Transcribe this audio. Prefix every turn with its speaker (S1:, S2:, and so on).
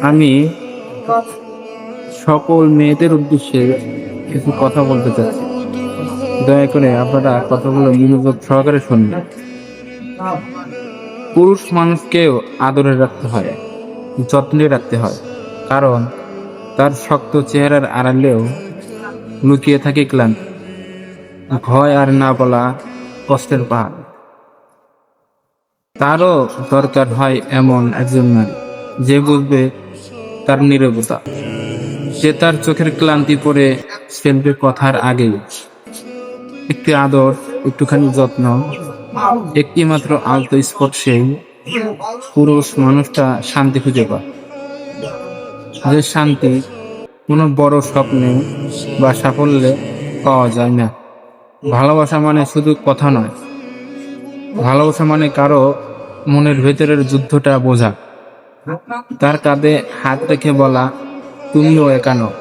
S1: আমি সকল মেয়েদের উদ্দেশ্যে কিছু কথা বলতে চাচ্ছি। দয়া করে আপনারা কথাগুলো মনোযোগ সহকারে শুনবেন। পুরুষ মানুষকেও আদরে রাখতে হয়, যত্নে রাখতে হয়, কারণ তার শক্ত চেহারার আড়ালেও লুকিয়ে থাকে ক্লান্তি, ভয় আর না বলা কষ্টের পাহাড়। তারও দরকার হয় এমন একজন নারী যে বুঝবে তার নীরবতা, যে তার চোখের ক্লান্তি পরে ফেলবে কথার আগেই। একটি আদর, একটুখানি যত্ন, একটি মাত্র আলতো স্পর্শেই পুরুষ মানুষটা শান্তি খুঁজে পায়। যে শান্তি কোনো বড় স্বপ্নে বা সাফল্যে পাওয়া যায় না। ভালোবাসা মানে শুধু কথা নয়, ভালোবাসা মানে কারো মনের ভেতরের যুদ্ধটা বোঝা, তার কাঁধে হাত রেখে বলা তুমিও একা নও,